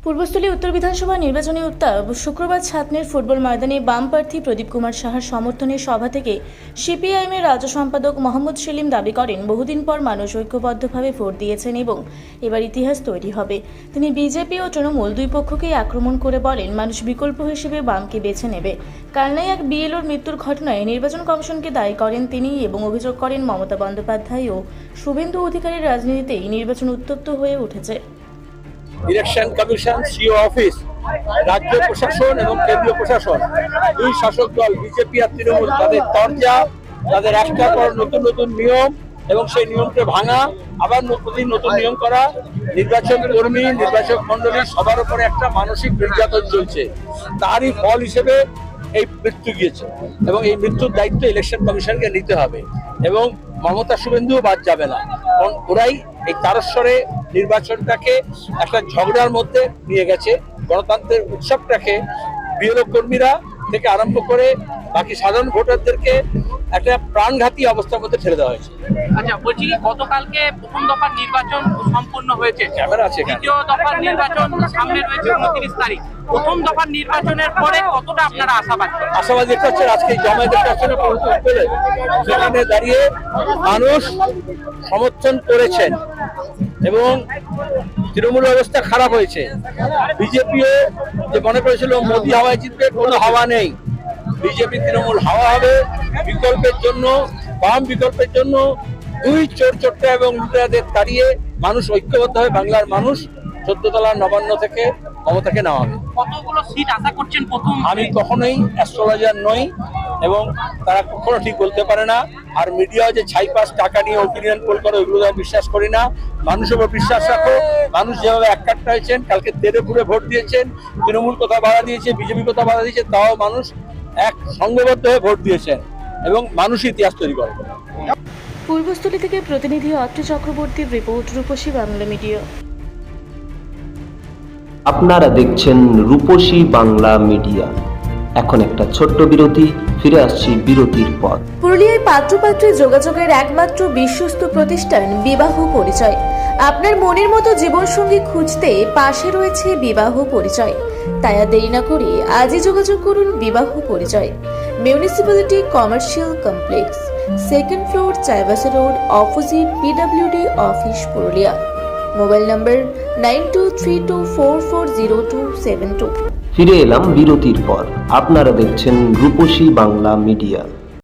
পূর্বস্থলী উত্তর বিধানসভা নির্বাচনী উত্তাপ শুক্রবার ছাতনের ফুটবল ময়দানে বাম প্রার্থী প্রদীপ কুমার সাহার সমর্থনে সভা থেকে সিপিআইএমের রাজ্য সম্পাদক মোহাম্মদ সেলিম দাবি করেন, বহুদিন পর মানুষ ঐক্যবদ্ধভাবে ভোট দিয়েছেন এবং এবার ইতিহাস তৈরি হবে। তিনি বিজেপি ও তৃণমূল দুই পক্ষকেই আক্রমণ করে বলেন, মানুষ বিকল্প হিসেবে বামকে বেছে নেবে। কালনায় এক বিএলওর মৃত্যুর ঘটনায় নির্বাচন কমিশনকে দায়ী করেন তিনি এবং অভিযোগ করেন, মমতা বন্দ্যোপাধ্যায় ও শুভেন্দু অধিকারীর রাজনীতিতেই নির্বাচন উত্তপ্ত হয়ে উঠেছে। ইলেকশন কমিশন, সিও অফিস, রাজ্য প্রশাসন এবং কেন্দ্রীয় প্রশাসন, দুই শাসক দল বিজেপি আর তৃণমূল, তাদের তরজা, তাদের একটার পর নতুন নতুন নিয়ম এবং সেই নিয়মকে ভাঙা, আবার নতুন নতুন নিয়ম করা, নির্বাচন কর্মী, নির্বাচক মন্ডলী সবার উপরে একটা মানসিক নির্যাতন চলছে। তারই ফল হিসেবে এই মৃত্যু গিয়েছে এবং এই মৃত্যুর দায়িত্ব ইলেকশন কমিশনকে নিতে হবে এবং মমতা শুভেন্দুও বাদ যাবে না, কারণ ওরাই এই তারস্বরে নির্বাচনটাকে একটা ঝগড়ার মধ্যে নিয়ে গেছে। গণতন্ত্রের উৎসবটাকে বিএলও কর্মীরা থেকে আরম্ভ করে বাকি সাধারণ ভোটারদেরকে একটা প্রাণঘাতী অবস্থার মধ্যে ঠেলে দেওয়া হয়েছে। আচ্ছা, বলছি গতকালকে প্রথম দফার নির্বাচন সম্পূর্ণ হয়েছে, ক্যামেরা আছে, দ্বিতীয় দফার নির্বাচন সামনে রয়েছে 29 তারিখ। প্রথম দফার নির্বাচনের পরে কতটা আপনারা আশাবাদী দেখতে পাচ্ছেন? আজকে জমায়েতের কাছে সেখানে দাঁড়িয়ে মানুষ সমর্থন করেছেন এবং তৃণমূল অবস্থা খারাপ হয়েছে। বিজেপিও যে মনে করেছিল মোদি হাওয়ায় জিতবে, কোনো হাওয়া নেই। বিজেপি তৃণমূল হাওয়া হবে বিকল্পের জন্য, বাম বিকল্পের জন্য। দুই চোরচোট্টা এবং লুটেরাদের তাড়িয়ে মানুষ ঐক্যবদ্ধ হয়ে বাংলার মানুষ 14 তলার নবান্ন থেকে মমতাকে নামাবে। কতগুলো সিট আশা করছেন প্রথম? আমি কখনোই অ্যাস্ট্রোলজার নই এবং তারা কখনো ঠিক বলতে পারে না। আর মিডিয়াও যে ছাইপাস টাকা নিয়ে ওপিনিয়ন পোল করে, ওইগুলো আমি বিশ্বাস করি না। মানুষের উপর বিশ্বাস রাখো। মানুষ যেভাবে এককাট্টা হয়েছেন, কালকে তেড়েপুরে ভোট দিয়েছেন, তৃণমূল কোথাও বাধা দিয়েছে, বিজেপি কোথাও বাধা দিয়েছে, তাও মানুষ এক সংঘবদ্ধ হয়ে ভোট দিয়েছেন এবং মানুষই ইতিহাস তৈরি করে। পূর্বস্থলী থেকে প্রতিনিধি অত্র চক্রবর্তীর রিপোর্ট, রূপসী বাংলা মিডিয়া। আপনারা দেখছেন রূপসী বাংলা মিডিয়া। এখন একটা ছোট্ট বিরতি, ফিরে আসছি বিরতির পর। পুরুলিয়ায় পাত্রপাত্রী যোগাযোগের একমাত্র বিশ্বস্ত প্রতিষ্ঠান বিবাহ পরিচয়। আপনার মনের মতো জীবনসঙ্গী খুঁজতে পাশে রয়েছে বিবাহ পরিচয়। তাই আর দেরি না করে আজই যোগাযোগ করুন বিবাহ পরিচয়। Municipality commercial complex, 2nd floor, Chaibasa road, opposite PWD office, Purulia. Mobile নম্বর 9232440272। ফিরে এলাম বিরতির পর। আপনারা দেখছেন রূপসী বাংলা মিডিয়া।